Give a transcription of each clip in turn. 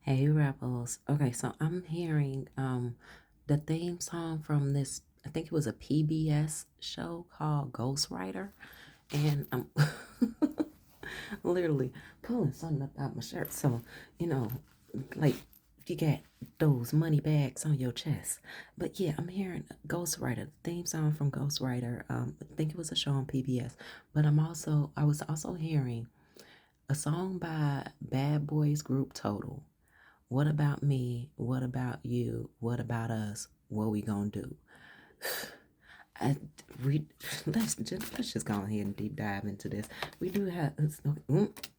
Hey Rebels. Okay, so I'm hearing the theme song from this, I think it was a PBS show called Ghostwriter. And I'm literally pulling something up out my shirt. So, you know, like you got those money bags on your chest. But yeah, I'm hearing Ghostwriter, theme song from Ghostwriter. I think it was a show on PBS. But I was also hearing a song by Bad Boys Group Total. What about me? What about you? What about us? What we gonna do? I, we let's just go ahead and deep dive into this. We do have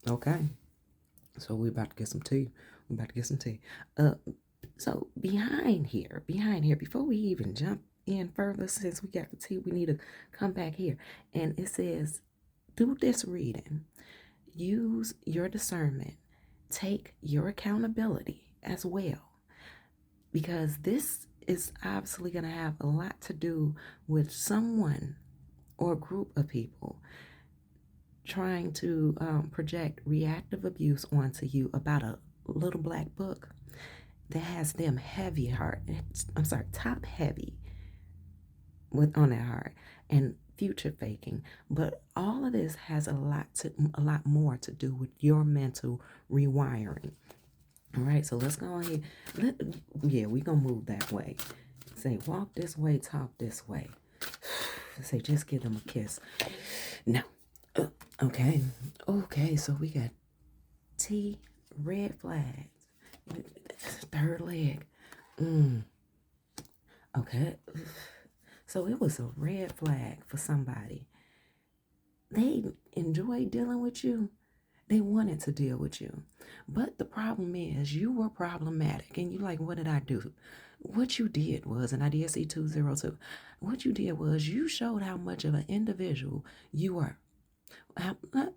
okay. So we're about to get some tea. We're about to get some tea. Uh, so behind here, before we even jump in further, since we got the tea, we need to come back here. And it says, do this reading. Use your discernment. Take your accountability as well, because this is obviously going to have a lot to do with someone or a group of people trying to project reactive abuse onto you about a little black book that has them heavy heart. I'm sorry, top heavy with on their heart and future faking. But all of this has a lot more to do with your mental rewiring. All right, so let's go ahead. Yeah, we gonna move that way. Say, walk this way, talk this way. Say, just give them a kiss. No. Uh, okay. Okay, so we got T, red flags. Third leg. Mm, okay. So it was a red flag for somebody. They enjoy dealing with you. They wanted to deal with you. But the problem is you were problematic. And you like, what did I do? What you did was, and I did see 202, what you did was you showed how much of an individual you were.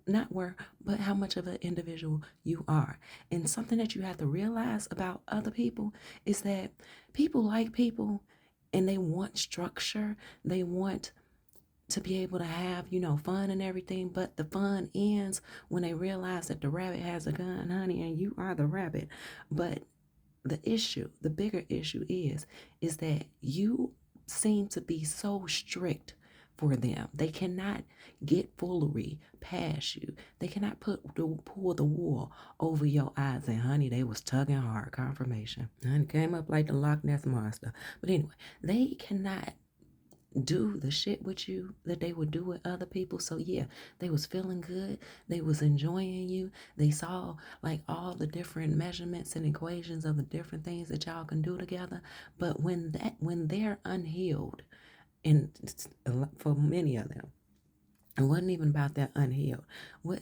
Not were, but how much of an individual you are. And something that you have to realize about other people is that people like people and they want structure. They want to be able to have, fun and everything, but the fun ends when they realize that the rabbit has a gun, honey, and you are the rabbit. But the bigger issue is that you seem to be so strict for them. They cannot get foolery past you. They cannot pull the wool over your eyes. And honey, they was tugging hard. Confirmation. And it came up like the Loch Ness monster. But anyway, they cannot do the shit with you that they would do with other people. So yeah, they was feeling good. They was enjoying you. They saw like all the different measurements and equations of the different things that y'all can do together. But when they're unhealed, and for many of them, it wasn't even about that unhealed. What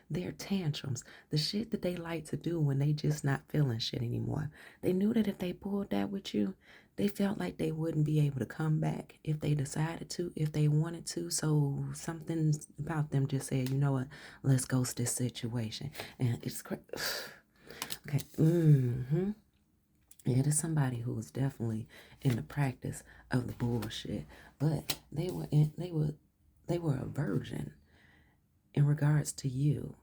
their tantrums, the shit that they like to do when they just not feeling shit anymore. They knew that if they pulled that with you, they felt like they wouldn't be able to come back if they decided to, if they wanted to. So something about them just said, you know what, let's ghost this situation. And it's crazy. Okay. It is somebody who was definitely in the practice of the bullshit, but they were a virgin in regards to you,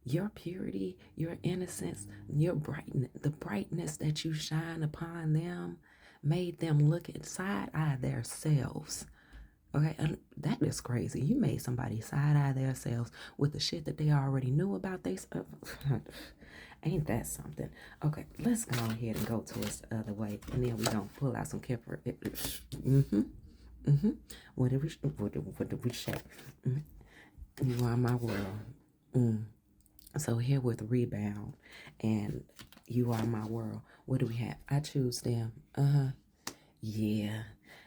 your purity, your innocence, your brightness, the brightness that you shine upon them made them look at side eye themselves. Okay, and that is crazy. You made somebody side eye themselves with the shit that they already knew about themselves. Ain't that something? Okay, let's go ahead and go to us the other way, and then we gonna pull out some Kipper. Mm-hmm. Mm-hmm. What did we say? You are my world. Mm. So here with rebound and you are my world. What do we have? I choose them. Yeah.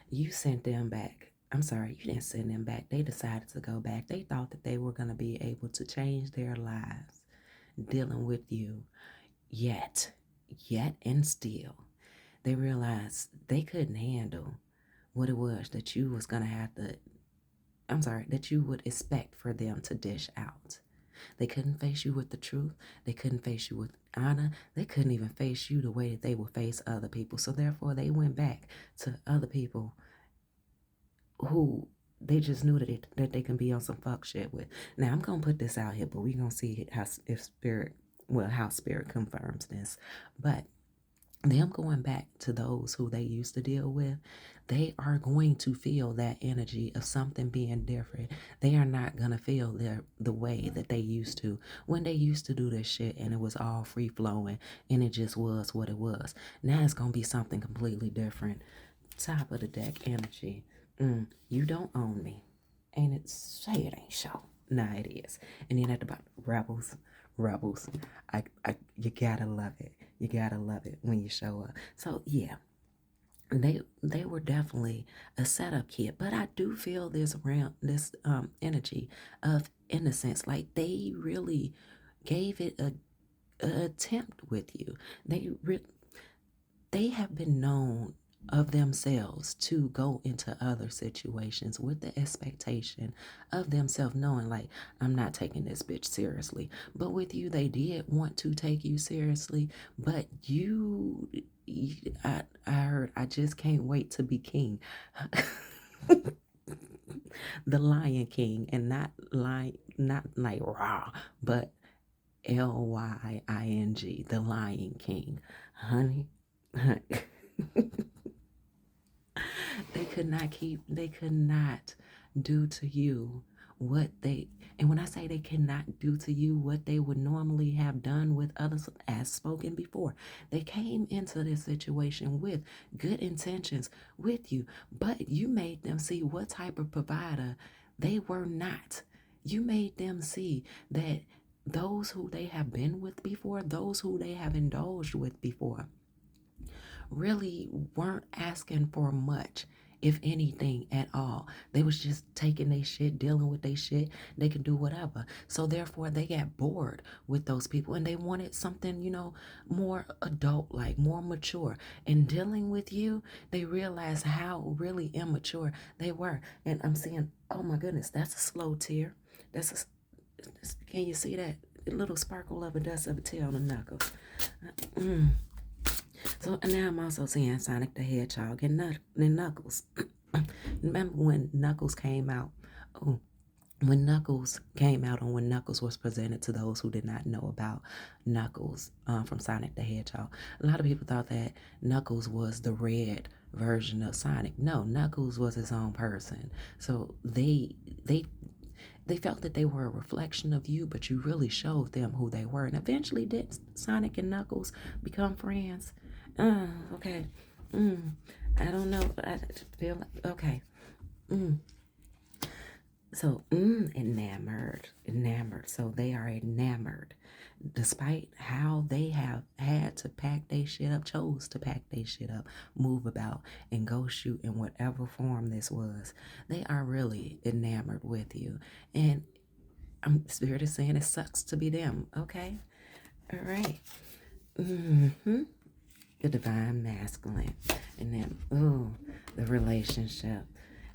You sent them back. I'm sorry, you didn't send them back. They decided to go back. They thought that they were going to be able to change their lives dealing with you. Yet and still, they realized they couldn't handle what it was that you was going to have to, I'm sorry, that you would expect for them to dish out. They couldn't face you with the truth. They couldn't face you with honor. They couldn't even face you the way that they would face other people. So therefore, they went back to other people who they just knew that they can be on some fuck shit with. Now I'm gonna put this out here, but we gonna see how if spirit well, house spirit confirms this, but them going back to those who they used to deal with, they are going to feel that energy of something being different. They are not going to feel the way that they used to when they used to do this shit and it was all free flowing and it just was what it was. Now it's going to be something completely different. Top of the deck energy. You don't own me. Ain't it? Say it ain't so. Nah, it is. And then at the bottom, rebels, rebels. You gotta love it. You gotta love it when you show up. So yeah, they were definitely a setup kid, but I do feel this energy of innocence. Like they really gave it a attempt with you. They have been known of themselves to go into other situations with the expectation of themselves knowing like I'm not taking this bitch seriously. But with you they did want to take you seriously, but I heard I just can't wait to be king. The Lion King, and not like raw, but Lying, the Lion King. Honey. They could not do to you what they, and when I say they cannot do to you what they would normally have done with others, as spoken before, they came into this situation with good intentions with you, but you made them see what type of provider they were not. You made them see that those who they have been with before, those who they have indulged with before, really weren't asking for much, if anything at all. They was just taking their shit, dealing with their shit. They could do whatever. So therefore they got bored with those people and they wanted something, more adult, like more mature. And dealing with you, they realized how really immature they were. And I'm seeing, oh my goodness, that's a slow tear. Can you see that? A little sparkle of a dust of a tear on the knuckles. Mm. So now I'm also seeing Sonic the Hedgehog and Knuckles. Remember when Knuckles came out? Oh, when Knuckles came out and when Knuckles was presented to those who did not know about Knuckles from Sonic the Hedgehog, a lot of people thought that Knuckles was the red version of Sonic. No, Knuckles was his own person. So they felt that they were a reflection of you, but you really showed them who they were. And eventually, did Sonic and Knuckles become friends? Okay. I don't know. I feel like, okay. So, enamored. So they are enamored, despite how they have had to pack their shit up, chose to pack their shit up, move about, and go shoot in whatever form this was. They are really enamored with you, and Spirit is saying it sucks to be them. Okay, all right. The divine masculine, and then the relationship.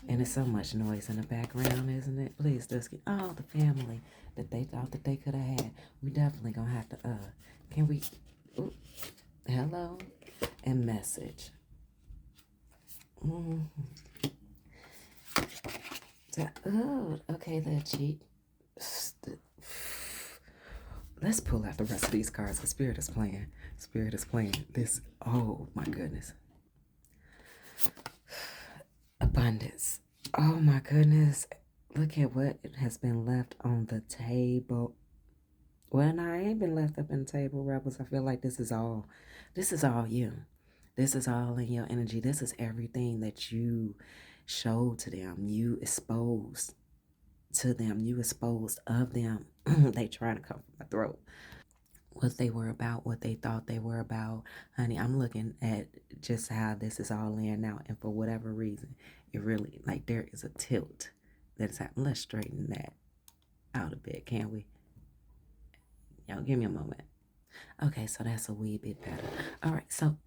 And there's so much noise in the background, isn't it? Please just get all the family that they thought that they could have had. We definitely gonna have to can we hello and message. Okay, the cheat. Let's pull out the rest of these cards because Spirit is playing. Spirit is playing this. Oh my goodness. Abundance. Oh my goodness. Look at what has been left on the table. Well, no, I ain't been left up in the table, Rebels. I feel like this is all you. This is all in your energy. This is everything that you showed to them. You exposed to them. You exposed of them. They trying to come from my throat. What they were about, what they thought they were about. Honey, I'm looking at just how this is all laying out. And for whatever reason, it really, like there is a tilt that is happening. Let's straighten that out a bit, can we? Y'all give me a moment. Okay, so that's a wee bit better. All right, so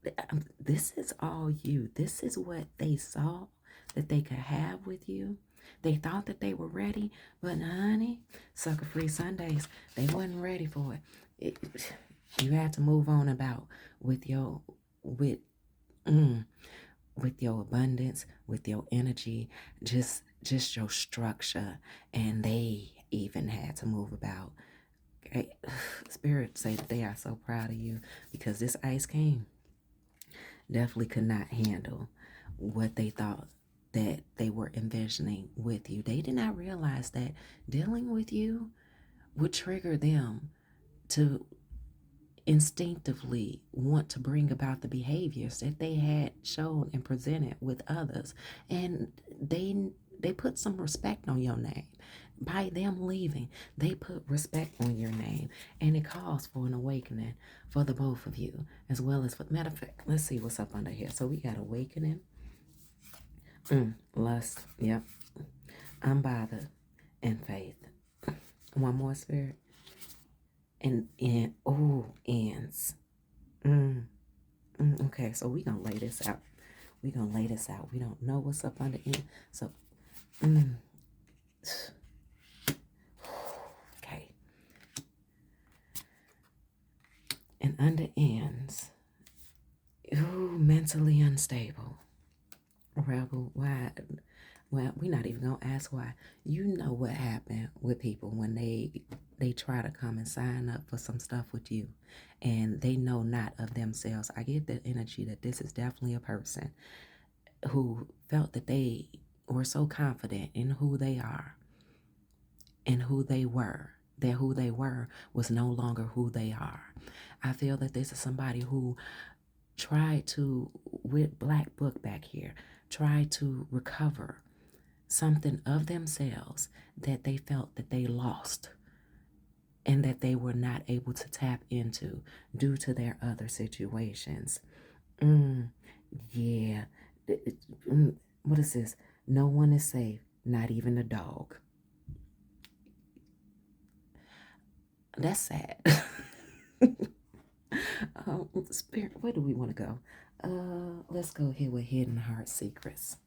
this is all you. This is what they saw that they could have with you. They thought that they were ready, but honey, sucker free Sundays, they wasn't ready for it. You had to move on about with your with your abundance, with your energy, just your structure, and they even had to move about Okay. Spirit say that they are so proud of you because this Ice King definitely could not handle what they thought that they were envisioning with you. They did not realize that dealing with you would trigger them to instinctively want to bring about the behaviors that they had shown and presented with others. And they put some respect on your name. By them leaving, they put respect on your name. And it calls for an awakening for the both of you, as well as for matter of fact, let's see what's up under here. So we got awakening, lust, yep, unbothered, and faith. One more, Spirit. And oh, ends. Okay, so we gonna lay this out. We gonna lay this out. We don't know what's up under end. So, okay. And under ends, ooh, mentally unstable. Rebel, why? Well, we're not even gonna ask why. You know what happened with people when they try to come and sign up for some stuff with you, and they know not of themselves. I get the energy that this is definitely a person who felt that they were so confident in who they are and who they were, that who they were was no longer who they are. I feel that this is somebody who tried to, with Black Book back here, tried to recover something of themselves that they felt that they lost and that they were not able to tap into due to their other situations. Yeah. What is this? No one is safe, not even a dog. That's sad. Spirit, where do we want to go? Let's go here with Hidden Heart Secrets.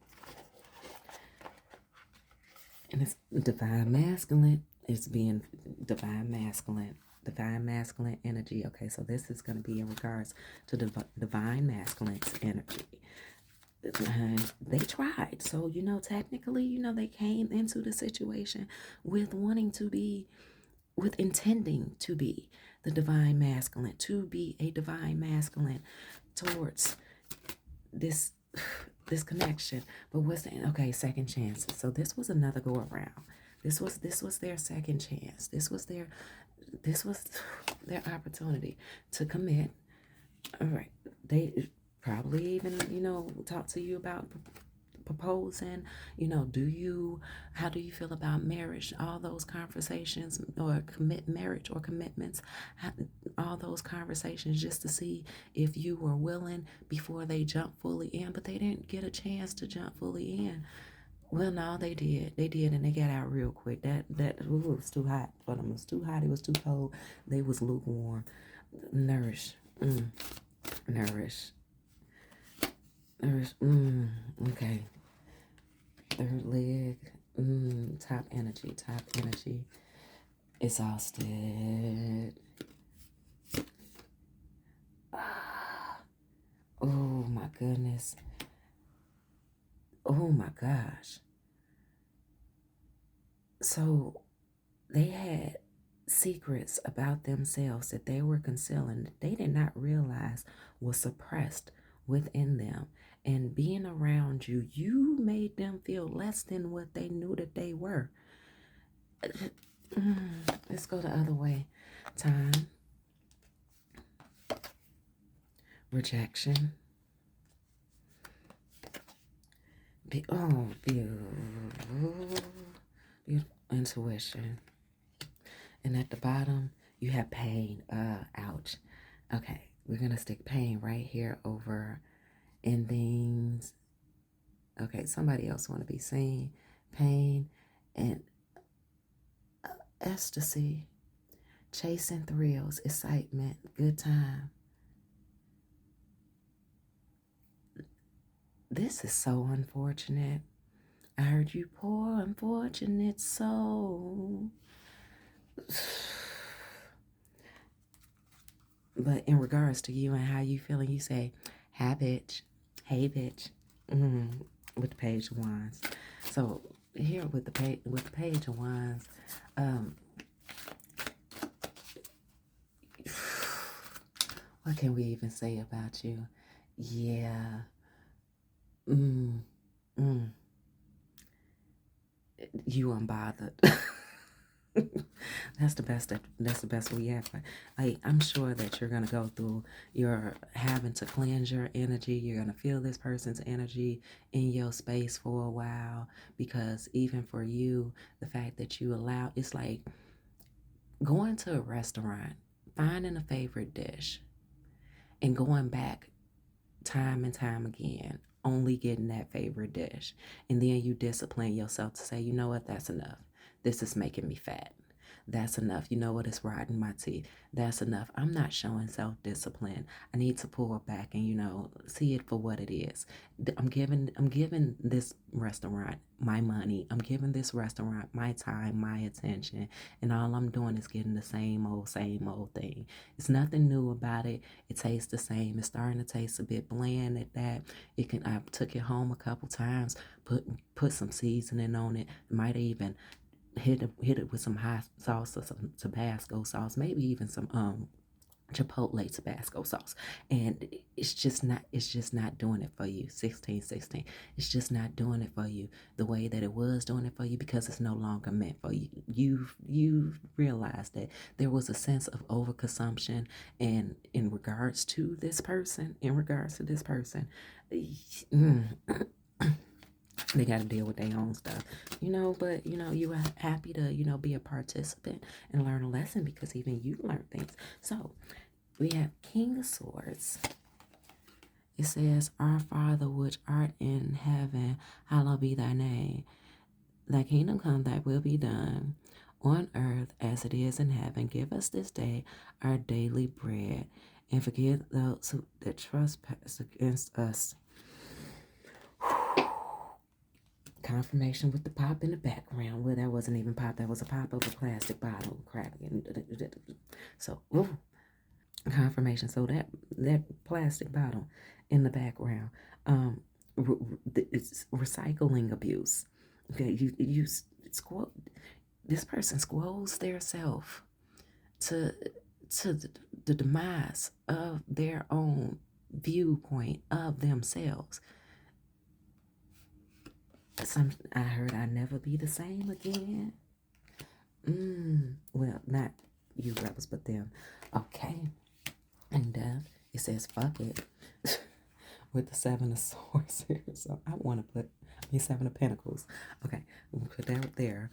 And it's divine masculine. It's being divine masculine energy. Okay, so this is going to be in regards to divine masculine's energy. They tried. So, technically, they came into the situation with wanting to be, with intending to be the divine masculine, to be a divine masculine towards this connection. But what's the, okay, second chances. So this was another go around. This was their second chance. This was their opportunity to commit. All right. They probably even, talk to you about proposing, how do you feel about marriage? All those conversations, or marriage or commitments, all those conversations, just to see if you were willing before they jumped fully in. But they didn't get a chance to jump fully in. Well, no, they did, and they got out real quick. That it was too hot for them. It was too hot. It was too cold. They was lukewarm. Nourish. Nourish. Okay. Third leg. Top energy. Exhausted. Oh my goodness. Oh my gosh. So they had secrets about themselves that they were concealing, that they did not realize was suppressed within them. And being around you, you made them feel less than what they knew that they were. Let's go the other way. Time. Rejection. Beautiful intuition. And at the bottom, you have pain. Ouch. Okay, we're going to stick pain right here over endings. Okay, somebody else want to be seen. Pain and ecstasy. Chasing thrills, excitement, good time. This is so unfortunate. I heard you, poor unfortunate soul. But in regards to you and how you feeling, you say, hi, bitch. Hey, bitch. With the Page of Wands. So here with the Page of Wands, What can we even say about you? Yeah. Mm, mm. You unbothered. That's the best we have. Like, I'm sure that you're gonna go through your having to cleanse your energy. You're gonna feel this person's energy in your space for a while, because even for you, the fact that you allow, it's like going to a restaurant, finding a favorite dish, and going back time and time again, only getting that favorite dish. And then you discipline yourself to say, you know what, that's enough. This is making me fat. That's enough. You know what, it's rotting my teeth. That's enough. I'm not showing self-discipline. I need to pull back and, see it for what it is. I'm giving this restaurant my money. I'm giving this restaurant my time, my attention, and all I'm doing is getting the same old thing. It's nothing new about it. It tastes the same. It's starting to taste a bit bland at that. I took it home a couple times, put some seasoning on it. Might even hit it with some hot sauce or some Tabasco sauce, maybe even some Chipotle Tabasco sauce, and it's just not doing it for you. 1616, it's just not doing it for you the way that it was doing it for you, because it's no longer meant for you. You've realized that there was a sense of overconsumption, and in regards to this person, they got to deal with their own stuff, but you are happy to be a participant and learn a lesson, because even you learn things. So we have King of Swords. It says, our Father which art in heaven, hallowed be thy name. Thy kingdom come, thy will be done on earth as it is in heaven. Give us this day our daily bread, and forgive those that trespass against us. Confirmation with the pop in the background. Well, that wasn't even pop. That was a pop of a plastic bottle. Crap. So, confirmation. So that plastic bottle in the background, it's recycling abuse. Okay, you squat. This person squoze their self to the demise of their own viewpoint of themselves. I heard I'd never be the same again. Well, not you rebels, but them. Okay. And it says fuck it with the 7 of swords here. So I want to put 7 of pentacles. Okay, we'll put that there.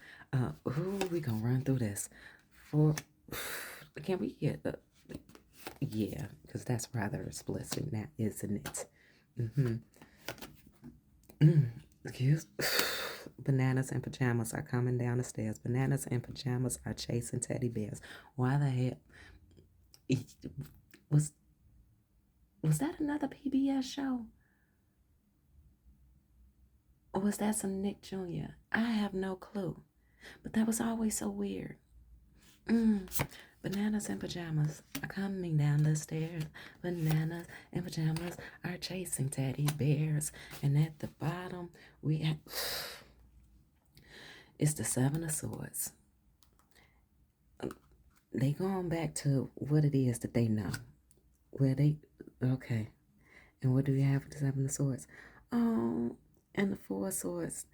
Who we gonna run through this for? Can we get yeah, because that's rather explicit now, isn't it? Excuse. Bananas and pajamas are coming down the stairs. Bananas and pajamas are chasing teddy bears. Why the hell? Was that another PBS show? Or was that some Nick Jr.? I have no clue. But that was always so weird. Bananas and pajamas are coming down the stairs. Bananas and pajamas are chasing teddy bears. And at the bottom, we have... It's the 7 of Swords. They going back to what it is that they know. Okay. And what do we have with the 7 of Swords? Oh, and the 4 of Swords.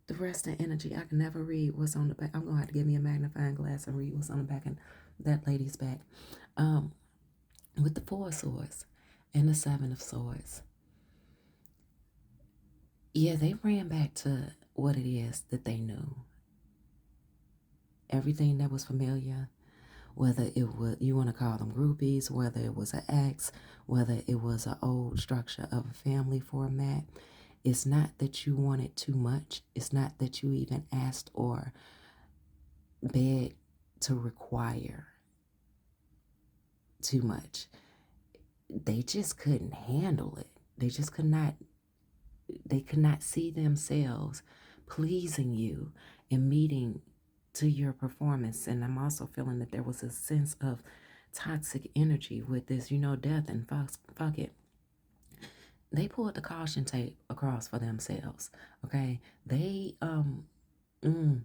The rest of the energy, I can never read what's on the back. I'm going to have to give me a magnifying glass and read what's on the back of that lady's back. With the 4 of Swords and the 7 of Swords. Yeah, they ran back to what it is that they knew. Everything that was familiar, whether it was, you want to call them groupies, whether it was an ex, whether it was an old structure of a family format. It's not that you wanted too much. It's not that you even asked or begged to require too much. They just couldn't handle it. They could not see themselves pleasing you and meeting to your performance. And I'm also feeling that there was a sense of toxic energy with this, death and fuck it. They pulled the caution tape across for themselves. Okay. They mm, mm,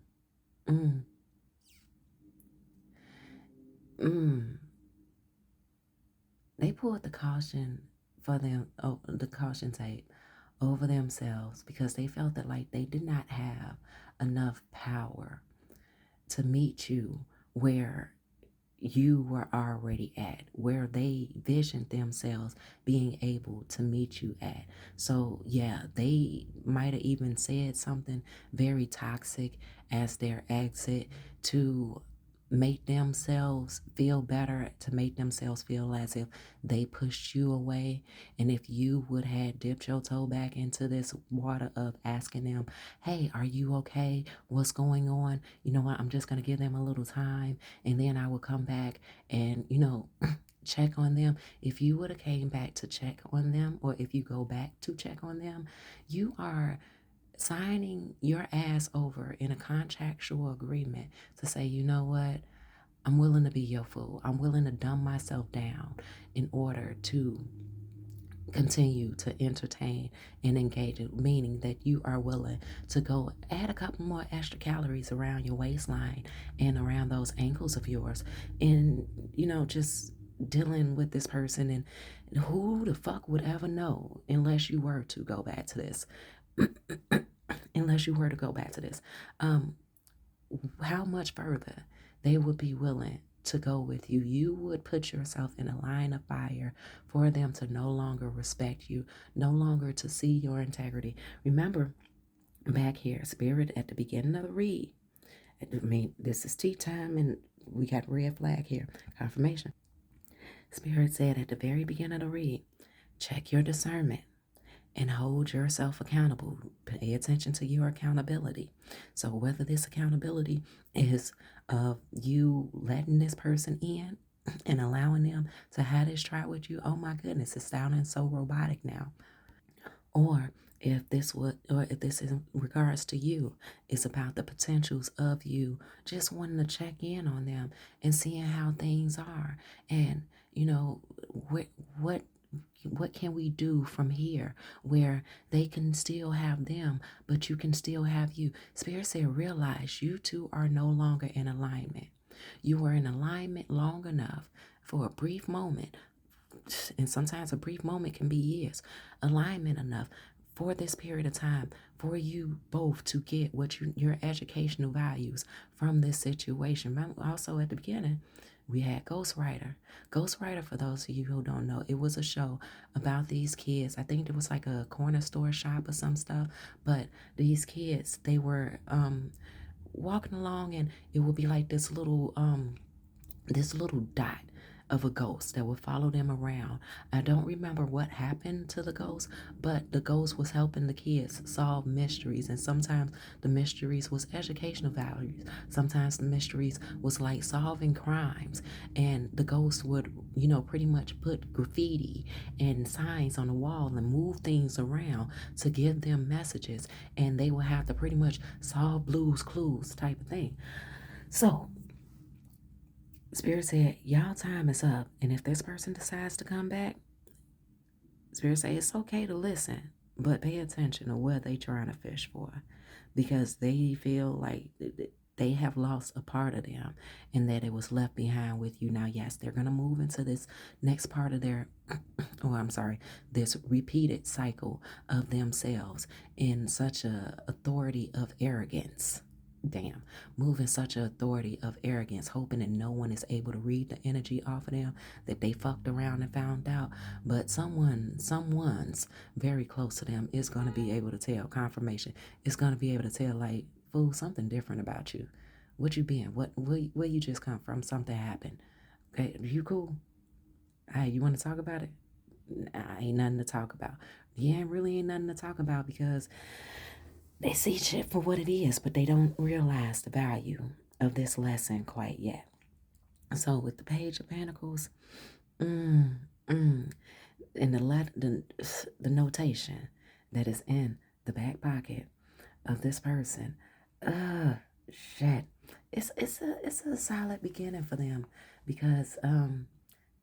mm. They pulled the caution for them, oh, the caution tape over themselves because they felt that like they did not have enough power to meet you where you were already at, where they visioned themselves being able to meet you at. So, yeah, they might have even said something very toxic as their exit to make themselves feel better, to make themselves feel as if they pushed you away. And if you would have dipped your toe back into this water of asking them, hey, are you okay? What's going on? You know what? I'm just going to give them a little time and then I will come back and, check on them. If you would have came back to check on them, or if you go back to check on them, you are signing your ass over in a contractual agreement to say, you know what? I'm willing to be your fool. I'm willing to dumb myself down in order to continue to entertain and engage it, meaning that you are willing to go add a couple more extra calories around your waistline and around those ankles of yours. And, just dealing with this person. And who the fuck would ever know unless you were to go back to this? Unless you were to go back to this. Um, how much further they would be willing to go with you. You would put yourself in a line of fire for them to no longer respect you, no longer to see your integrity. Remember, back here, Spirit, at the beginning of the read, I mean, this is tea time and we got red flag here, confirmation. Spirit said at the very beginning of the read, check your discernment and hold yourself accountable. Pay attention to your accountability. So whether this accountability is of you letting this person in and allowing them to have this try with you, oh my goodness, it's sounding so robotic now. Or if this is in regards to you, it's about the potentials of you just wanting to check in on them and seeing how things are. And what what what can we do from here where they can still have them, but you can still have you? Spirit said, realize you two are no longer in alignment. You were in alignment long enough for a brief moment, and sometimes a brief moment can be years, alignment enough for this period of time for you both to get what your educational values from this situation. Remember, also at the beginning, we had Ghostwriter. Ghostwriter, for those of you who don't know, it was a show about these kids. I think it was like a corner store shop or some stuff, but these kids, they were walking along and it would be like this little dot of a ghost that would follow them around. I don't remember what happened to the ghost, but the ghost was helping the kids solve mysteries. And sometimes the mysteries was educational values. Sometimes the mysteries was like solving crimes. And the ghost would, pretty much put graffiti and signs on the wall and move things around to give them messages. And they would have to pretty much solve Blue's Clues type of thing. So Spirit said, y'all time is up. And if this person decides to come back, Spirit said it's okay to listen, but pay attention to what they trying to fish for. Because they feel like they have lost a part of them and that it was left behind with you. Now, yes, they're going to move into this next part of their, this repeated cycle of themselves in such a authority of arrogance. Damn, moving such an authority of arrogance, hoping that no one is able to read the energy off of them, that they fucked around and found out. But someone's very close to them is going to be able to tell, confirmation, is going to be able to tell, like, fool, something different about you. What you been? Where you just come from? Something happened. Okay, you cool? Hey, you want to talk about it? Nah, ain't nothing to talk about. Yeah, really ain't nothing to talk about because they see shit for what it is, but they don't realize the value of this lesson quite yet. So with the Page of Pentacles, mm, mm, and the notation that is in the back pocket of this person, shit, it's a solid beginning for them because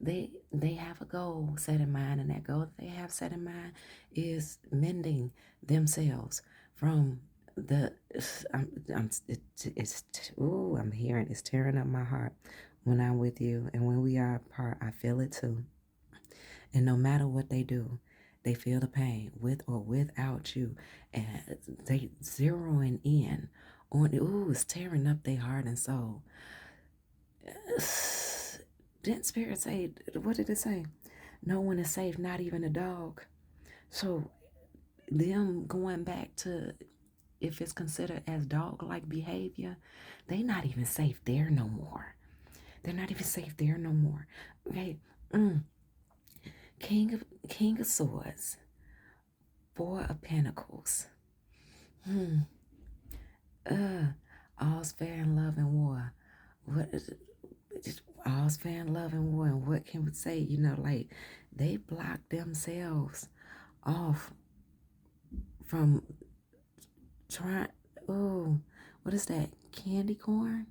they have a goal set in mind, and that goal that they have set in mind is mending themselves from the I'm hearing it's tearing up my heart when I'm with you, and when we are apart I feel it too. And no matter what they do, they feel the pain with or without you. And they zeroing in on, ooh, it's tearing up their heart and soul. Didn't Spirit say, what did it say? No one is safe, not even a dog. So them going back to, if it's considered as dog-like behavior, they not even safe there no more. They're not even safe there no more. Okay. Mm. King of Swords, Four of Pentacles. Hmm. All's fair in love and war. What is it? All's fair in love and war. And what can we say? You know, like they blocked themselves off from trying. Oh, what is that? Candy corn?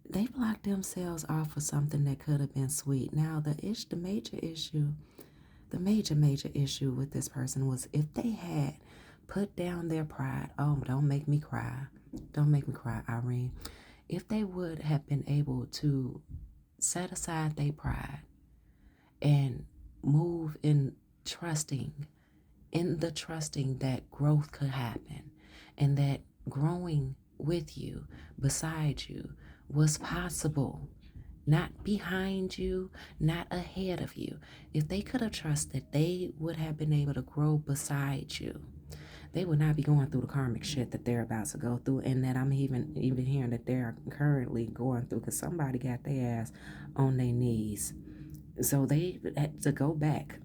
They blocked themselves off for something that could have been sweet. Now the major issue, the major issue with this person was if they had put down their pride. Oh, don't make me cry. Don't make me cry, Irene. If they would have been able to set aside their pride and move in the trusting that growth could happen and that growing with you, beside you, was possible, not behind you, not ahead of you. If they could have trusted, they would have been able to grow beside you. They would not be going through the karmic shit that they're about to go through, and that I'm even hearing that they're currently going through, because somebody got their ass on their knees. So they had to go back.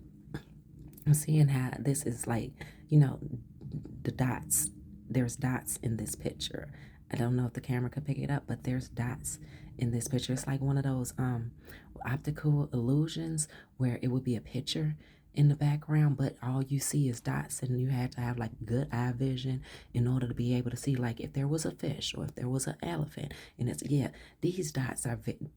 I'm seeing how this is like, the dots. There's dots in this picture. I don't know if the camera could pick it up, but there's dots in this picture. It's like one of those optical illusions where it would be a picture in the background, but all you see is dots, and you had to have like good eye vision in order to be able to see, like, if there was a fish or if there was an elephant. And it's, yeah, these dots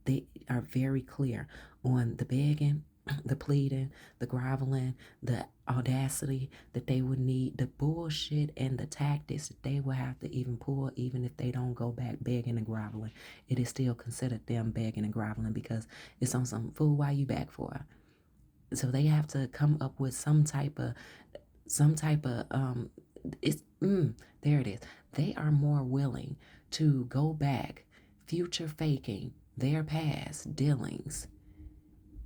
they are very clear on the begging, the pleading, the groveling, the audacity that they would need, the bullshit and the tactics that they will have to even pull. Even if they don't go back begging and groveling, it is still considered them begging and groveling, because it's on some fool, why you back for. So they have to come up with some type of it's there it is. They are more willing to go back, future faking their past dealings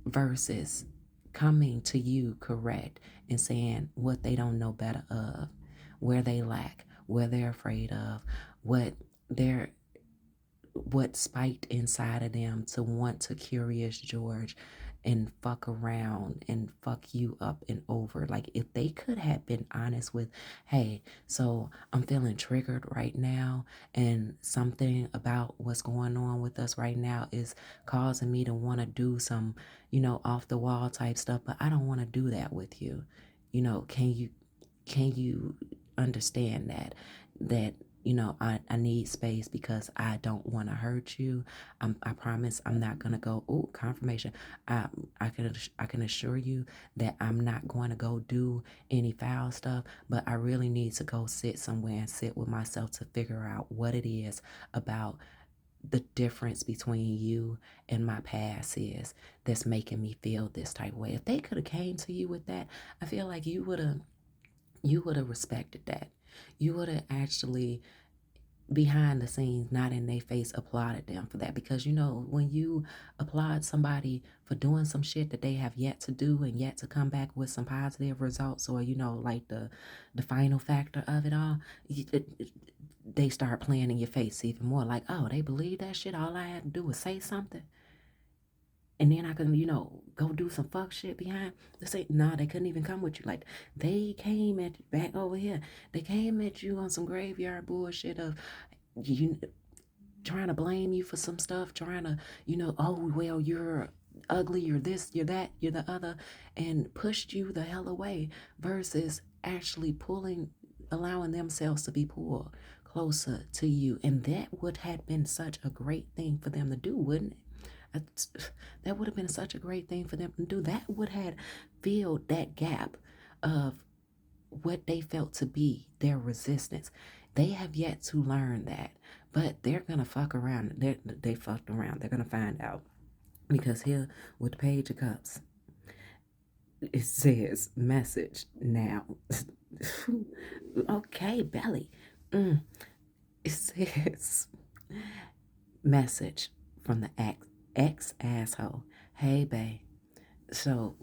versus coming to you correct and saying what they don't know better of, where they lack, where they're afraid of, what spiked inside of them to want to Curious George and fuck around and fuck you up and over. Like, if they could have been honest with, hey, so I'm feeling triggered right now, and something about what's going on with us right now is causing me to want to do some, off the wall type stuff, but I don't want to do that with you. Can you understand that I need space because I don't want to hurt you. I promise I'm not gonna go. Oh, confirmation. I can assure you that I'm not going to go do any foul stuff. But I really need to go sit somewhere and sit with myself to figure out what it is about the difference between you and my past is that's making me feel this type of way. If they could have came to you with that, I feel like you would have respected that. You would have actually, behind the scenes, not in their face, applauded them for that. Because when you applaud somebody for doing some shit that they have yet to do and yet to come back with some positive results, or like the final factor of it all, they start playing in your face even more. Like, oh, they believe that shit. All I had to do was say something, and then I can, go do some fuck shit behind. They say, no, they couldn't even come with you. Like, they came at you back over here. They came at you on some graveyard bullshit of you trying to blame you for some stuff, trying to, oh, well, you're ugly, you're this, you're that, you're the other, and pushed you the hell away versus actually allowing themselves to be pulled closer to you. And that would have been such a great thing for them to do, wouldn't it? That would have been such a great thing for them to do. That would have filled that gap of what they felt to be their resistance. They have yet to learn that, but they're gonna fuck around. They fucked around. They're gonna find out, because here with the Page of Cups, It says message now. Okay, Belly. Mm. It says message from the ex asshole. Hey, babe. So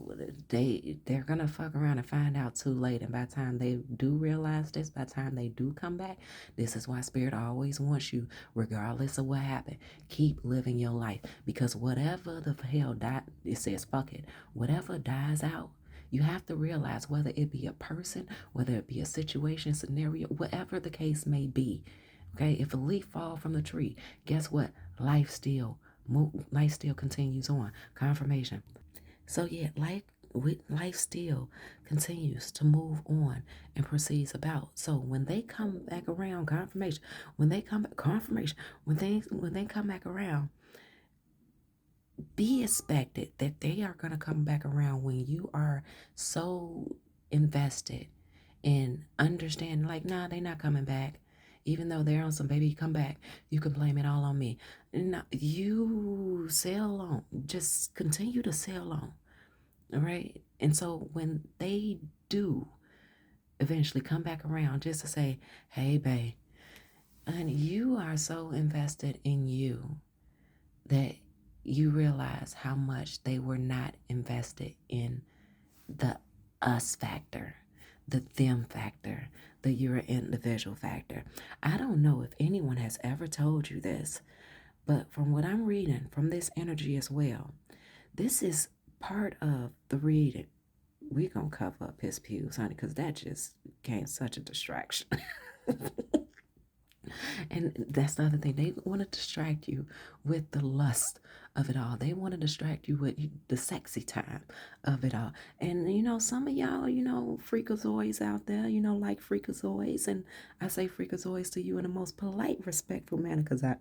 they're gonna fuck around and find out too late. And by the time they do realize this, by the time they do come back, this is why Spirit always wants you, regardless of what happened, keep living your life. Because whatever the hell it says fuck it. Whatever dies out, you have to realize whether it be a person, whether it be a situation, scenario, whatever the case may be. Okay, if a leaf fall from the tree, guess what? Life still continues on. Confirmation. So yeah, life still continues to move on and proceeds about. So when they come back around, confirmation. When they come back, confirmation. When they come back around, be expected that they are gonna come back around when you are so invested in understanding. Like, nah, they're not coming back. Even though they're on some baby, come back. You can blame it all on me. No, you sail on. Just continue to sail on. All right. And so when they do eventually come back around just to say, hey, babe, and you are so invested in you that you realize how much they were not invested in the us factor, the them factor, the you're an individual factor. I don't know if anyone has ever told you this, but from what I'm reading from this energy as well, this is part of the reading. We gonna cover up his pews, honey, because that just became such a distraction. And that's the other thing. They want to distract you with the lust of it all. They want to distract you with the sexy time of it all. And some of y'all, freakazoids out there, like freakazoids. And I say freakazoids to you in the most polite, respectful manner because I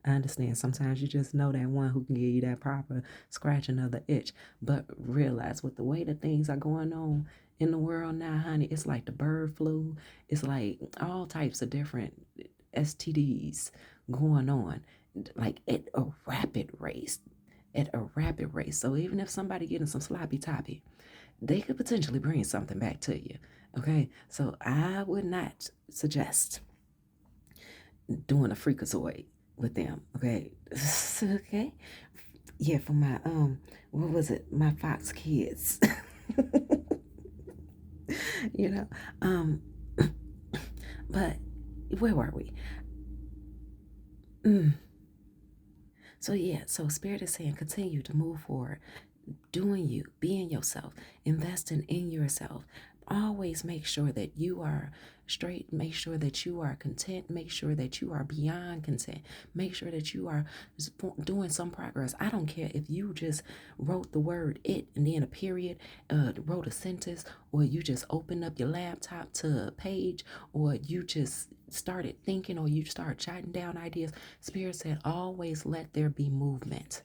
understand sometimes you just know that one who can give you that proper scratching of the itch. But realize with the way that things are going on in the world now, honey, it's like the bird flu. It's like all types of different STDs going on, like at a rapid rate. At a rapid rate. So even if somebody getting some sloppy toppy, they could potentially bring something back to you. Okay. So I would not suggest doing a freakazoid with them. Okay. Okay. Yeah, for my what was it? My Fox kids. you know. Um but where were we? Mm. So yeah, so Spirit is saying continue to move forward, doing you, being yourself, investing in yourself. Always make sure that you are straight, make sure that you are content, make sure that you are beyond content, make sure that you are doing some progress. I don't care if you just wrote the word it and then a period, wrote a sentence, or you just opened up your laptop to a page, or you just started thinking, or you start jotting down ideas. Spirit said always let there be movement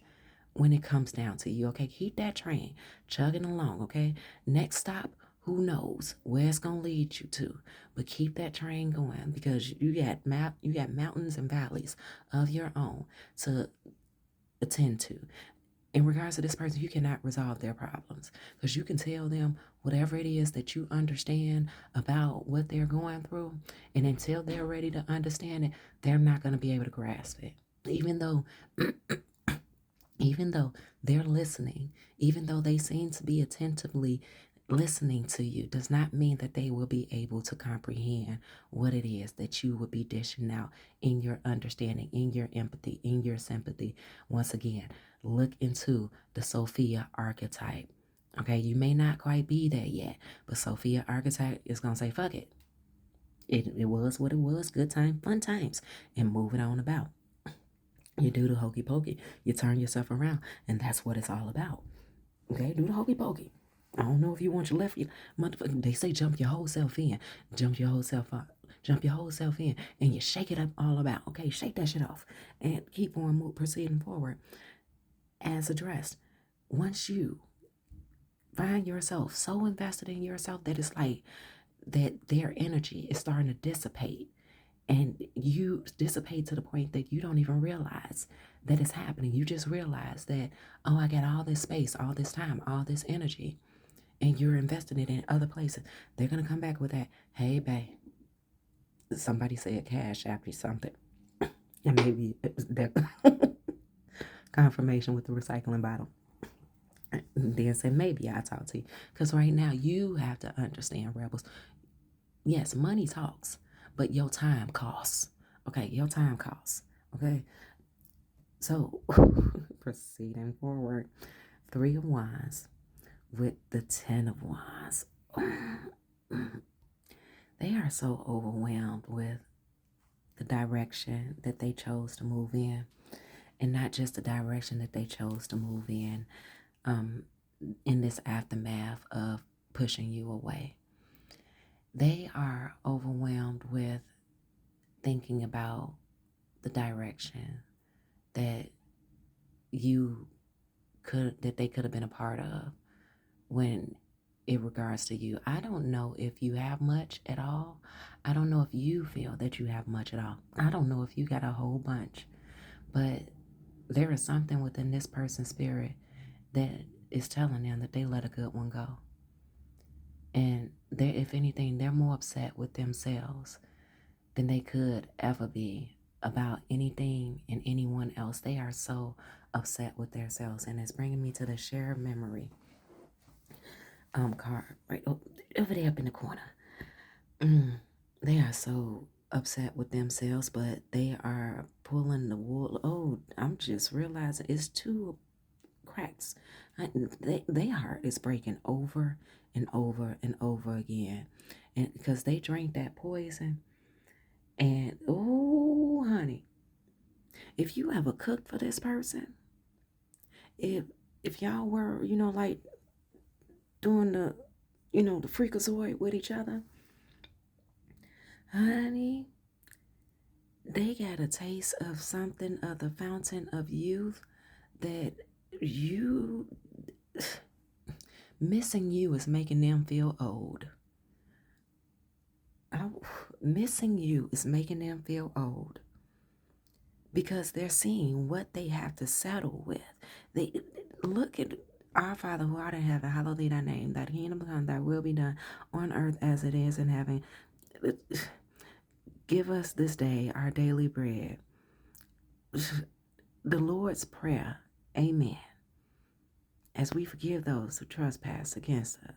when it comes down to you. Okay, keep that train chugging along. Okay, next stop, who knows where it's gonna lead you to, but keep that train going because you got mountains and valleys of your own to attend to. In regards to this person, you cannot resolve their problems because you can tell them whatever it is that you understand about what they're going through, and until they're ready to understand it, they're not going to be able to grasp it. Even though even though they're listening, even though they seem to be attentively listening to you, does not mean that they will be able to comprehend what it is that you will be dishing out in your understanding, in your empathy, in your sympathy. Once again, look into the Sophia archetype. Okay, you may not quite be there yet, but Sophia archetype is going to say, fuck it. It was what it was, good time, fun times, and move it on about. You do the hokey pokey, you turn yourself around, and that's what it's all about. Okay, do the hokey pokey. I don't know if you want your left, motherfucker. They say jump your whole self in, jump your whole self up, jump your whole self in, and you shake it up all about. Okay, shake that shit off, and keep on proceeding forward as addressed. Once you find yourself so invested in yourself that it's like that their energy is starting to dissipate and you dissipate to the point that you don't even realize that it's happening. You just realize that, oh, I got all this space, all this time, all this energy. and you're investing it in other places, they're going to come back with that, hey, babe, somebody said cash after something. And maybe it was their confirmation with the recycling bottle. And then say, maybe I'll talk to you. Because right now, you have to understand, rebels. Yes, money talks, but your time costs. Okay, your time costs. Okay, so proceeding forward, 3 of Wands with the 10 of Wands. They are so overwhelmed with the direction that they chose to move in, and not just the direction that they chose to move in this aftermath of pushing you away. They are overwhelmed with thinking about the direction that they could have been a part of when in regards to you. I don't know if you have much at all. I don't know if you feel that you have much at all. I don't know if you got a whole bunch, but there is something within this person's spirit that is telling them that they let a good one go. And if anything, they're more upset with themselves than they could ever be about anything and anyone else. They are so upset with themselves. And it's bringing me to the shared memory card right over there up in the corner. They are so upset with themselves, but they are pulling the wool. Oh, I'm just realizing it's 2 cracks. Their heart is breaking over and over and over again, and because they drank that poison. And oh, honey, if you ever cooked for this person, if y'all were, like doing the freakazoid with each other, honey, they got a taste of something of the fountain of youth that you missing you is making them feel old. Missing you is making them feel old because they're seeing what they have to settle with. They look at our Father who art in heaven, hallowed be thy name, thy kingdom come, thy will be done on earth as it is in heaven. Give us this day our daily bread. The Lord's Prayer, amen. As we forgive those who trespass against us.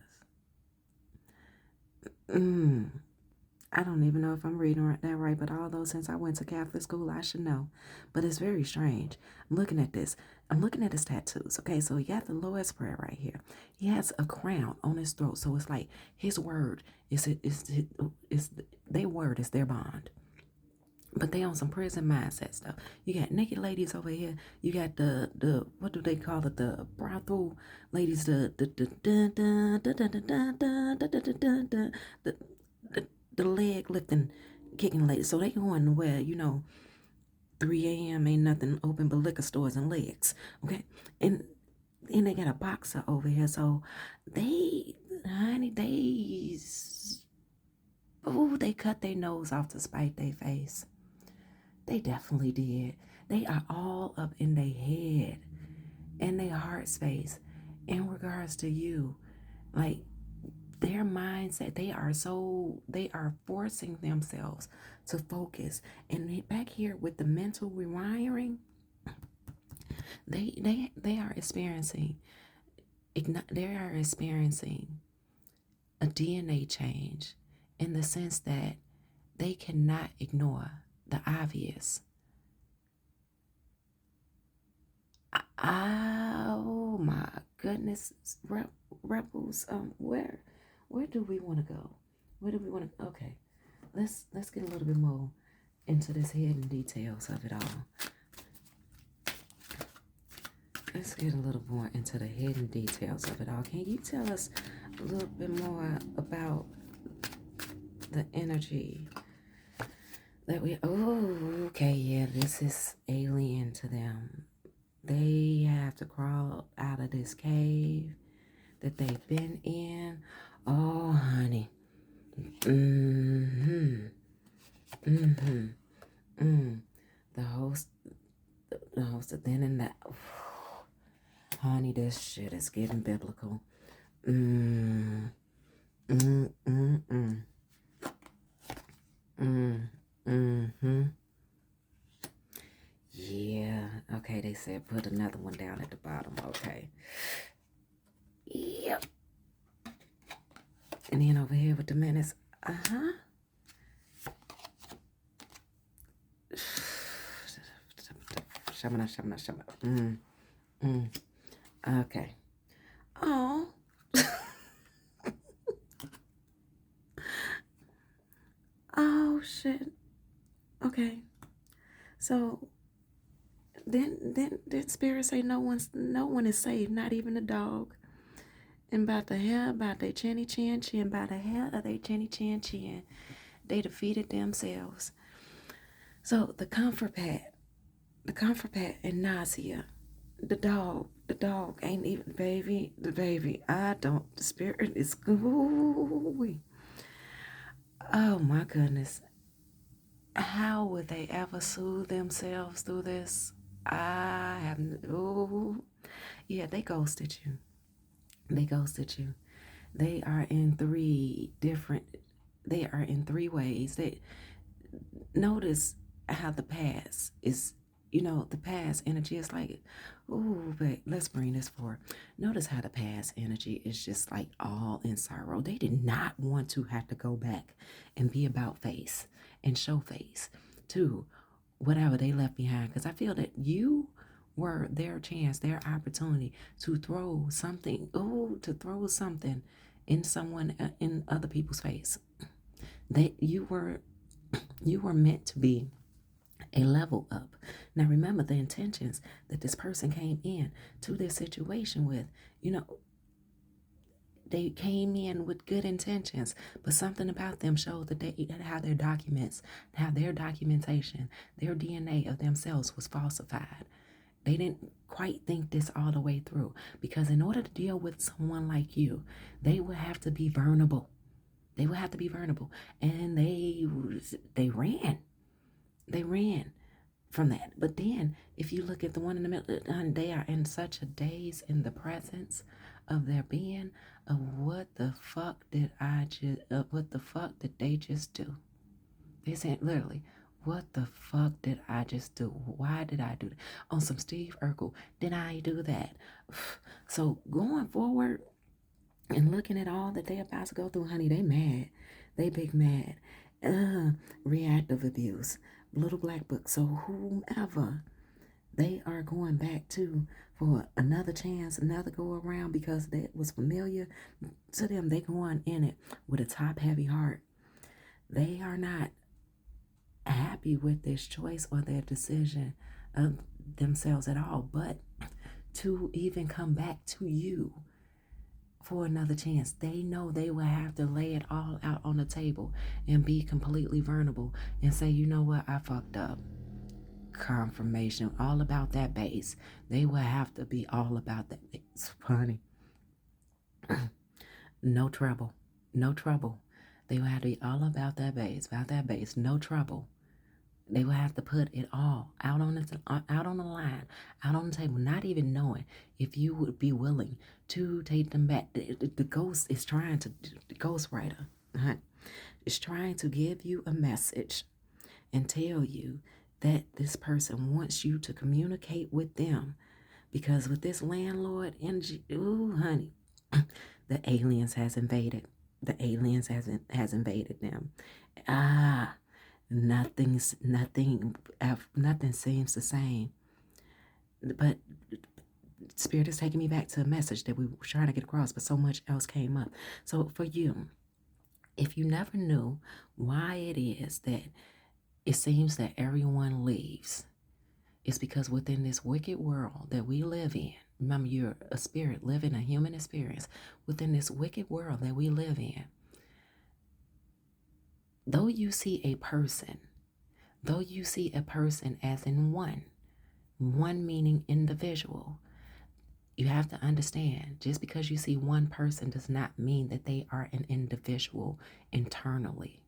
I don't even know if I'm reading that right, but although since I went to Catholic school, I should know. But it's very strange. I'm looking at this. I'm looking at his tattoos. Okay, so he got the Lord's Prayer right here. He has a crown on his throat, so it's like his word is their word is their bond. But they on some prison mindset stuff. You got naked ladies over here. You got the what do they call it? The brothel ladies. The leg lifting, kicking ladies. So they going where 3 a.m. ain't nothing open but liquor stores and legs. Okay, and they got a boxer over here. So they cut their nose off to spite their face. They definitely did. They are all up in their head and their heart space in regards to you. Like their mindset, they are forcing themselves to focus. And back here with the mental rewiring, they are experiencing a DNA change in the sense that they cannot ignore the obvious. Oh my goodness, rebels. Where do we want to go? Where do we want to? Okay, let's get a little bit more into this hidden details of it all. Let's get a little more into the hidden details of it all. Can you tell us a little bit more about the energy that we? Oh, okay, yeah, this is alien to them. They have to crawl out of this cave that they've been in. Oh, honey. The host, then and that. Honey, this shit is getting biblical. there. Put another one down at the bottom. Okay. Yep. And then over here with the minutes. Uh-huh. Shamana. Okay. Oh. Oh shit. Okay. So then spirit say no one is saved, not even the dog. And by the hair, by their chinny chin chin, by the hair of their chinny chin chin, they defeated themselves. So the comfort pat and nausea, the dog ain't even the baby. The spirit is ooh. Oh my goodness. How would they ever soothe themselves through this? I haven't. Oh, yeah, they ghosted you. They ghosted you. They are in three ways. They notice how the past is. The past energy is like, ooh, but let's bring this forward. Notice how the past energy is just like all in sorrow. They did not want to have to go back and be about face and show face to whatever they left behind. Because I feel that you were their chance, their opportunity to throw something, in other people's face. That you were meant to be a level up. Now remember the intentions that this person came in to this situation with. They came in with good intentions, but something about them showed that how their documentation, their DNA of themselves was falsified. They didn't quite think this all the way through, because in order to deal with someone like you, they would have to be vulnerable. They would have to be vulnerable, and they ran. They ran from that. But then, if you look at the one in the middle, they are in such a daze in the presence of their being of what the fuck did they just do? They said literally, what the fuck did I just do? Why did I do that? On some Steve Urkel, did I do that? So going forward and looking at all that they about to go through, honey, they mad. They big mad. Reactive abuse. Little black book. So whomever they are going back to for another chance, another go around, because that was familiar to them. They going in it with a top heavy heart. They are not happy with this choice or their decision of themselves at all, but to even come back to you for another chance, they know they will have to lay it all out on the table and be completely vulnerable and say, you know what, I fucked up. Confirmation, all about that base. They will have to be all about that base, honey. No trouble. They will have to be all about that base, no trouble. They will have to put it all out on the line, out on the table, not even knowing if you would be willing to take them back. The ghost is trying to, the ghost writer, is trying to give you a message and tell you that this person wants you to communicate with them, because with this landlord energy, ooh, honey, the aliens has invaded. The aliens has invaded them. Nothing seems the same. But Spirit is taking me back to a message that we were trying to get across, but so much else came up. So for you, if you never knew why it is that it seems that everyone leaves, it's because within this wicked world that we live in, remember, you're a spirit living a human experience. Within this wicked world that we live in, though you see a person as in one meaning individual, you have to understand, just because you see one person does not mean that they are an individual internally.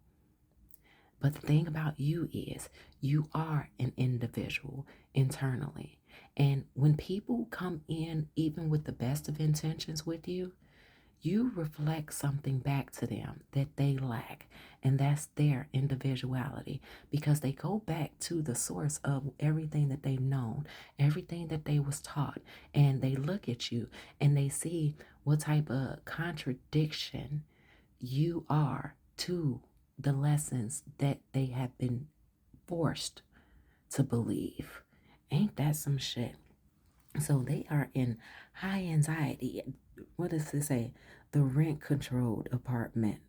But the thing about you is you are an individual internally. And when people come in, even with the best of intentions with you, You reflect something back to them that they lack, and that's their individuality because they go back to the source of everything that they've known, everything that they was taught, and they look at you and they see what type of contradiction you are to the lessons that they have been forced to believe. Ain't that some shit? So they are in high anxiety. What does it say? The rent controlled apartment.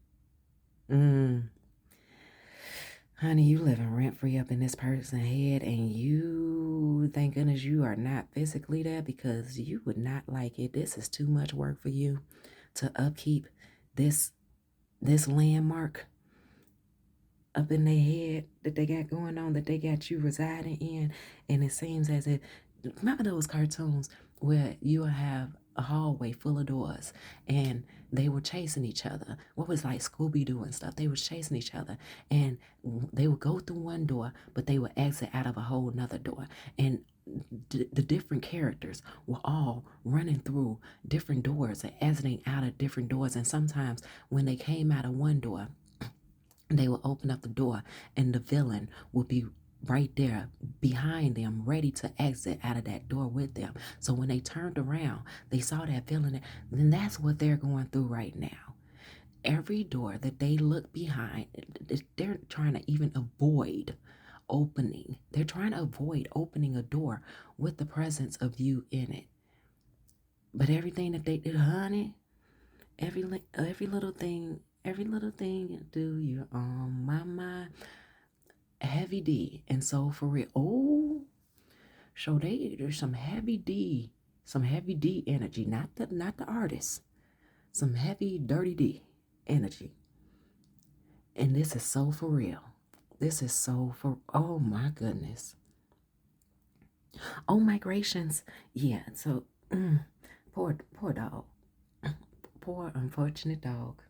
Mm. Honey, you living rent free up in this person's head, and you, thank goodness you are not physically there because you would not like it. This is too much work for you to upkeep this landmark up in their head that they got going on, that they got you residing in. And it seems as if, remember those cartoons where you will have a hallway full of doors and they were chasing each other? What was like Scooby-Doo and stuff? They were chasing each other and they would go through one door, but they would exit out of a whole nother door. And the different characters were all running through different doors and exiting out of different doors. And sometimes when they came out of one door, they will open up the door and the villain will be right there behind them, ready to exit out of that door with them. So when they turned around, they saw that villain. Then that's what they're going through right now. Every door that they look behind, they're trying to even avoid opening. They're trying to avoid opening a door with the presence of you in it. But everything that they did, honey, every little thing, you do, you're on my mind. Heavy D. And so for real, oh, so there's some heavy D, energy, not the artist, some heavy dirty D energy. And this is so for real. This is so for, oh my goodness. Oh, migrations. Yeah, so poor dog. Poor unfortunate dog.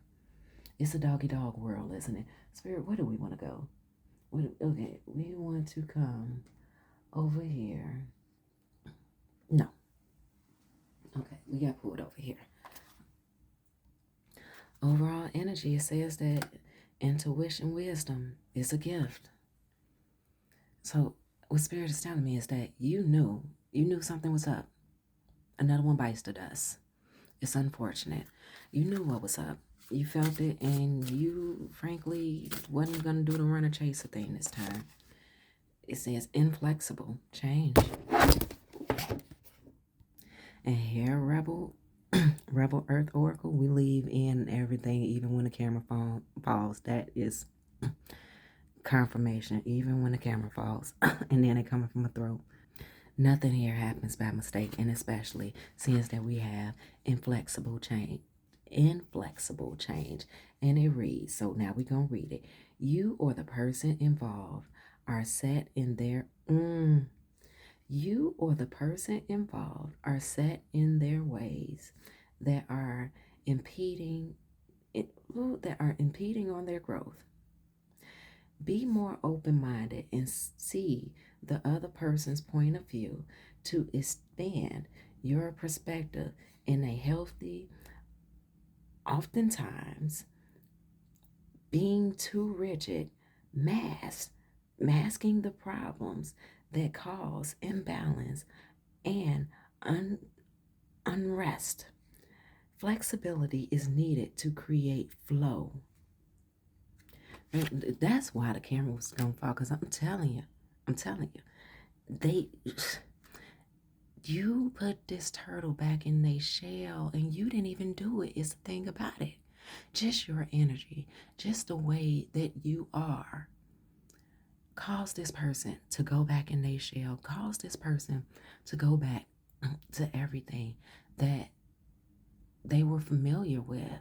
It's a doggy dog world, isn't it? Spirit, where do we want to go? Okay, we want to come over here. No. Okay, we got pulled over here. Overall energy, it says that intuition wisdom is a gift. So what Spirit is telling me is that you knew something was up. Another one bites the dust. It's unfortunate. You knew what was up. You felt it, and you, frankly, wasn't going to do the runner chaser thing this time. It says inflexible change. And here, Rebel Earth Oracle, we leave in everything, even when the camera falls. That is confirmation, even when the camera falls. And then it coming from a throat. Nothing here happens by mistake, and especially since that we have inflexible change. And it reads, so now we're going to read it. You or the person involved are set in their ways that are impeding on their growth. Be more open-minded and see the other person's point of view to expand your perspective in a healthy. Oftentimes, being too rigid masking the problems that cause imbalance and unrest. Flexibility is needed to create flow. And that's why the camera was going to fall, because I'm telling you, you put this turtle back in their shell and you didn't even do it. Is the thing about it. Just your energy, just the way that you are, cause this person to go back in their shell, cause this person to go back to everything that they were familiar with.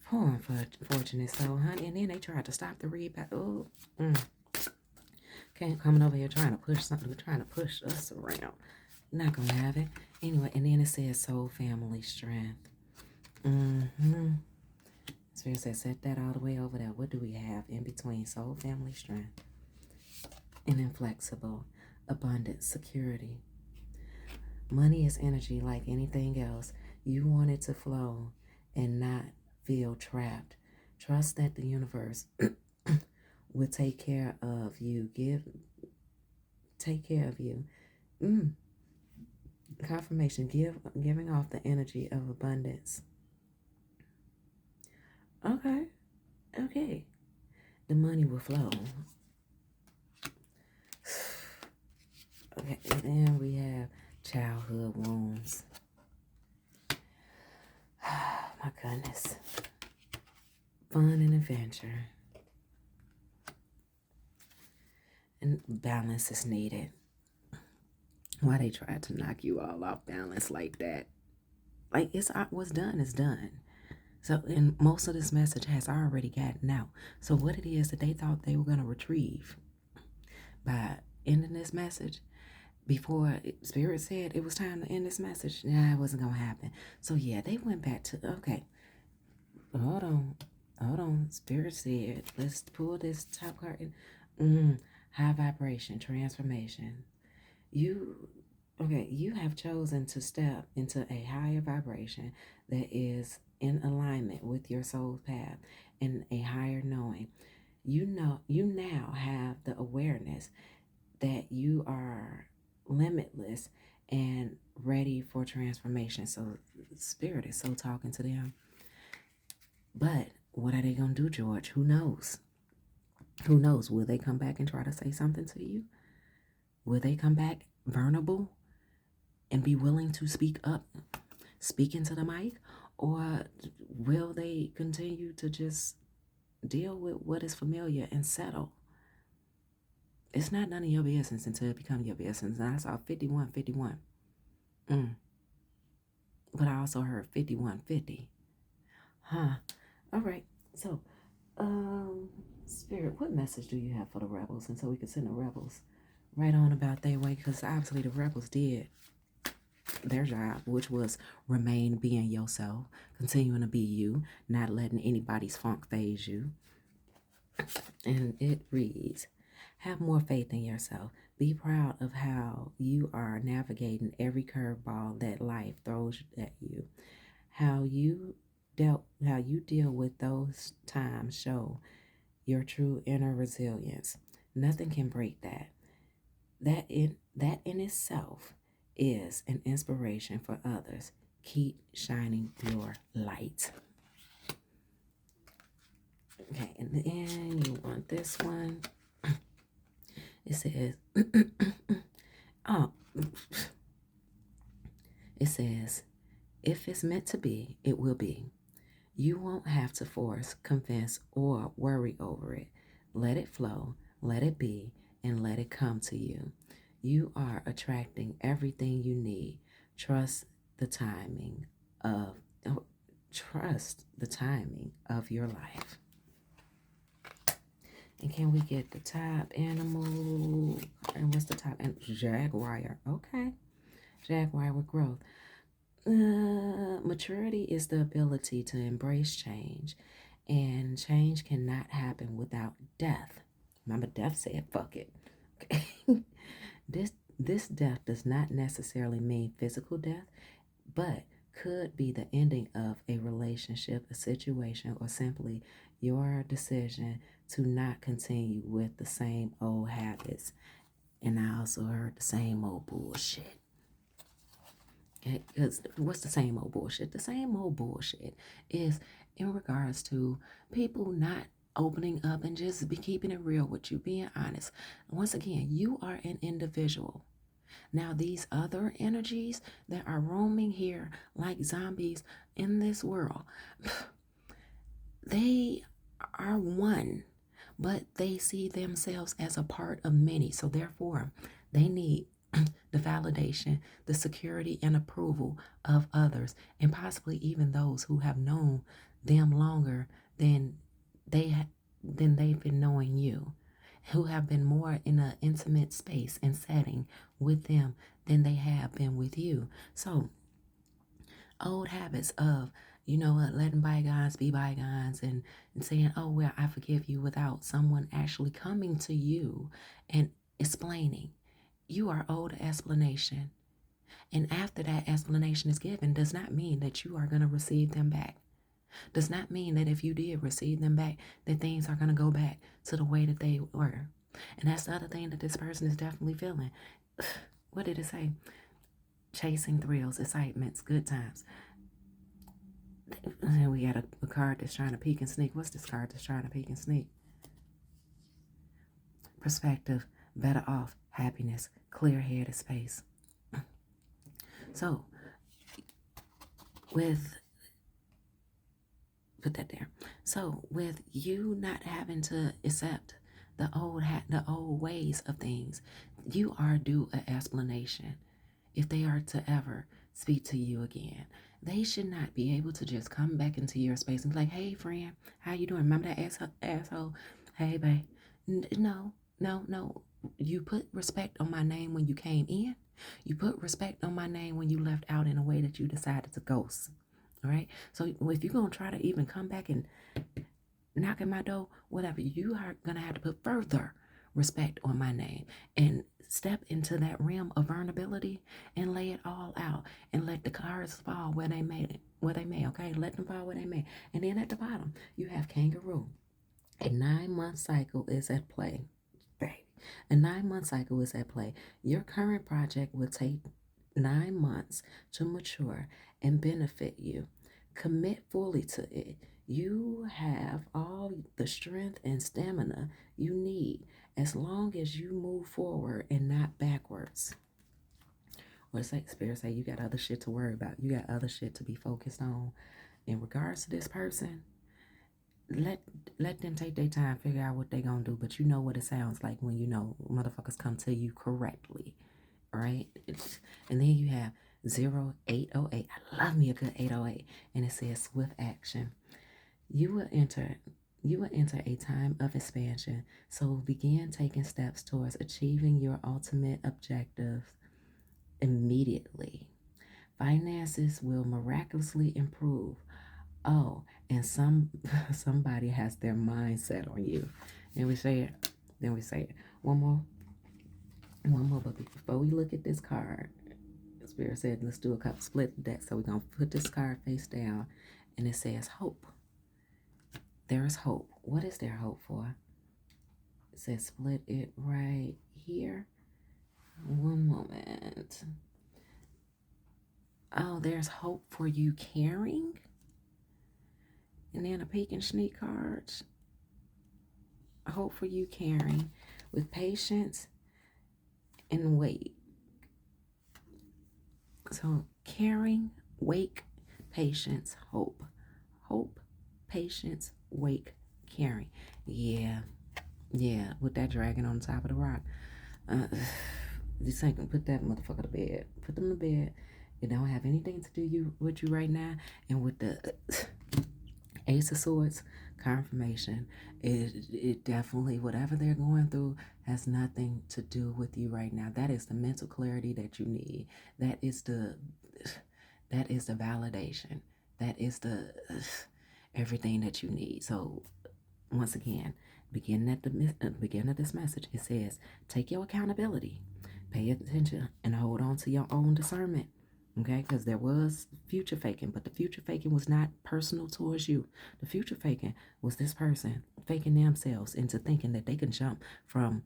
Poor unfortunate soul, honey. And then they tried to stop the read back. Oh, coming over here trying to push something, trying to push us around. Not gonna have it. Anyway, and then it says soul, family, strength. Spirit says set that all the way over there. What do we have in between soul, family, strength, and inflexible, abundance, security? Money is energy like anything else. You want it to flow and not feel trapped. Trust that the universe will take care of you. Take care of you. Mm. Confirmation. Giving off the energy of abundance. Okay. Okay. The money will flow. Okay, and then we have childhood wounds. My goodness. Fun and adventure. And balance is needed. Why they tried to knock you all off balance like that? Like, it's what's done is done. So, and most of this message has already gotten out. So, what it is that they thought they were going to retrieve by ending this message, before Spirit said it was time to end this message, nah, it wasn't going to happen. So, yeah, they went back to, okay, hold on. Spirit said, let's pull this top card in. High vibration, transformation. You have chosen to step into a higher vibration that is in alignment with your soul path and a higher knowing. You now have the awareness that you are limitless and ready for transformation. So Spirit is so talking to them. But what are they going to do, George? Who knows? Who knows? Will they come back and try to say something to you? Will they come back vulnerable and be willing to speak up, speak into the mic? Or will they continue to just deal with what is familiar and settle? It's not none of your business until it becomes your business. And I saw 5151. But I also heard 5150. Huh. All right. So, Spirit, what message do you have for the rebels? And so we can send the rebels right on about their way, because obviously the rebels did their job, which was remain being yourself, continuing to be you, not letting anybody's funk phase you. And it reads, have more faith in yourself. Be proud of how you are navigating every curveball that life throws at you. How you deal with those times show your true inner resilience. Nothing can break that. That in itself is an inspiration for others. Keep shining your light. Okay, and then you want this one. It says, it says, if it's meant to be, it will be. You won't have to force, confess, or worry over it. Let it flow, let it be, and let it come to you. You are attracting everything you need. Trust the timing of your life. And can we get the top animal? And what's the top? And Jaguar. Okay. Jaguar with growth. Maturity is the ability to embrace change. And change cannot happen without death. Remember, death said, fuck it. Okay. This death does not necessarily mean physical death, but could be the ending of a relationship, a situation, or simply your decision to not continue with the same old habits. And I also heard the same old bullshit. Okay, because what's the same old bullshit? The same old bullshit is in regards to people not opening up and just be keeping it real with you, being honest. Once again, you are an individual. Now, these other energies that are roaming here like zombies in this world, they are one, but they see themselves as a part of many. So therefore, they need the validation, the security and approval of others, and possibly even those who have known them longer than they've been knowing you, who have been more in an intimate space and setting with them than they have been with you. So old habits of, letting bygones be bygones, and saying, oh, well, I forgive you, without someone actually coming to you and explaining. You are owed explanation. And after that explanation is given, does not mean that you are going to receive them back. Does not mean that if you did receive them back, that things are going to go back to the way that they were. And that's the other thing that this person is definitely feeling. What did it say? Chasing thrills, excitements, good times. And then we got a card that's trying to peek and sneak. What's this card that's trying to peek and sneak? Perspective, better off, happiness, clear-headed space. So, put that there. So, with you not having to accept the old ways of things, you are due an explanation. If they are to ever speak to you again, they should not be able to just come back into your space and be like, "Hey, friend, how you doing? Remember that asshole? Hey, babe." No, no, no. You put respect on my name when you came in. You put respect on my name when you left out in a way that you decided to ghost. All right. So if you're gonna try to even come back and knock at my door, whatever, you are gonna have to put further respect on my name and step into that realm of vulnerability and lay it all out and let the cards fall where they may, okay? Let them fall where they may. And then at the bottom, you have kangaroo. A 9-month cycle is at play, baby. A 9-month cycle is at play. Your current project will take 9 months to mature and benefit you. Commit fully to it. You have all the strength and stamina you need as long as you move forward and not backwards. Or it's like Spirit say, you got other shit to worry about. You got other shit to be focused on. In regards to this person, let them take their time, figure out what they gonna do. But you know what it sounds like when you know motherfuckers come to you correctly, right? And then you have 0808. I love me a good 808, and it says swift action. You will enter a time of expansion, so begin taking steps towards achieving your ultimate objectives immediately. Finances will miraculously improve. Oh, and somebody has their mindset on you. And we say it. Then we say it. One more. But before we look at this card, Spirit said, let's do a couple split deck. So we're going to put this card face down, and it says hope. There is hope. What is there hope for? It says split it right here. One moment. Oh, there's hope for you caring. And then a peek and sneak cards. Hope for you caring with patience and wait. So caring, wake, patience, hope. Hope, patience, wake, caring. Yeah. With that dragon on top of the rock. Just ain't gonna put that motherfucker to bed. Put them to bed. It don't have anything to do with you right now. And with the Ace of Swords, confirmation. It definitely, whatever they're going through, has nothing to do with you right now. That is the mental clarity that you need. That is the validation. That is the everything that you need. So once again, beginning at the beginning of this message, it says, take your accountability, pay attention, and hold on to your own discernment. Okay, because there was future faking, but the future faking was not personal towards you. The future faking was this person faking themselves into thinking that they can jump from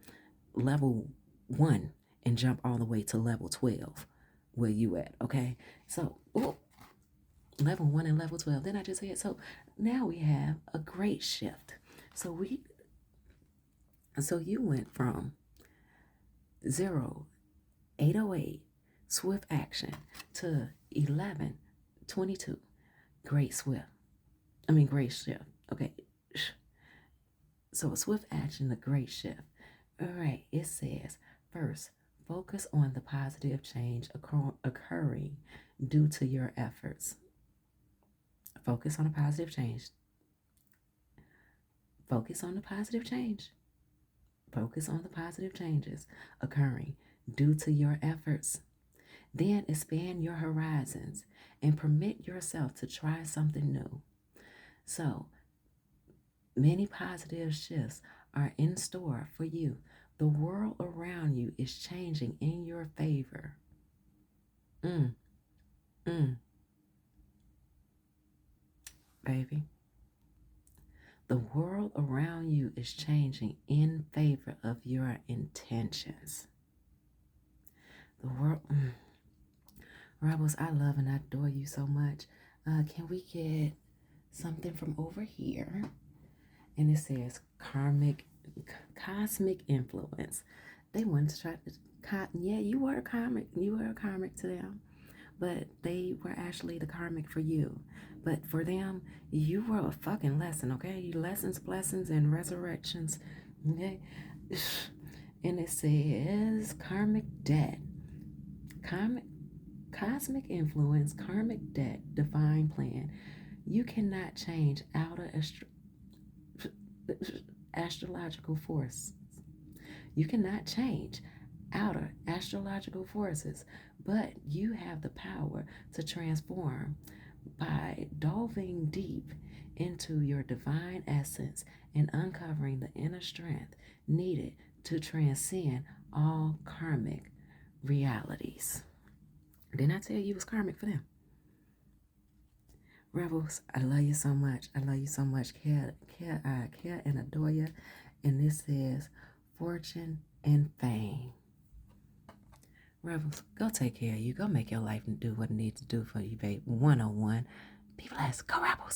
level 1 and jump all the way to level 12 where you at. Okay, so level 1 and level 12. Then I just said, so now we have a great shift. So you went from 0808 swift action to 1122 great shift. Okay, so a swift action, a great shift. All right, it says first, focus on the positive change occurring due to your efforts. Focus on a positive change. Focus on the positive change. Focus on the positive changes occurring due to your efforts. Then expand your horizons and permit yourself to try something new. So, many positive shifts are in store for you. The world around you is changing in your favor. Mm, mm, baby. The world around you is changing in favor of your intentions. The world, Rebels, I love and adore you so much. Can we get something from over here? And it says cosmic influence. They wanted to try to, yeah, you were a karmic. You were a karmic to them, but they were actually the karmic for you. But for them, you were a fucking lesson, okay? Lessons, blessings, and resurrections, okay? And it says karmic debt, karmic, cosmic influence, karmic debt, divine plan. You cannot change outer astrological force. You cannot change outer astrological forces, but you have the power to transform by delving deep into your divine essence and uncovering the inner strength needed to transcend all karmic realities. Didn't I tell you it was karmic for them? Rebels, I love you so much. I love you so much. Care and adore you. And this is fortune and fame. Rebels, go take care of you. Go make your life and do what it needs to do for you, babe. 101. Be blessed. Go Rebels.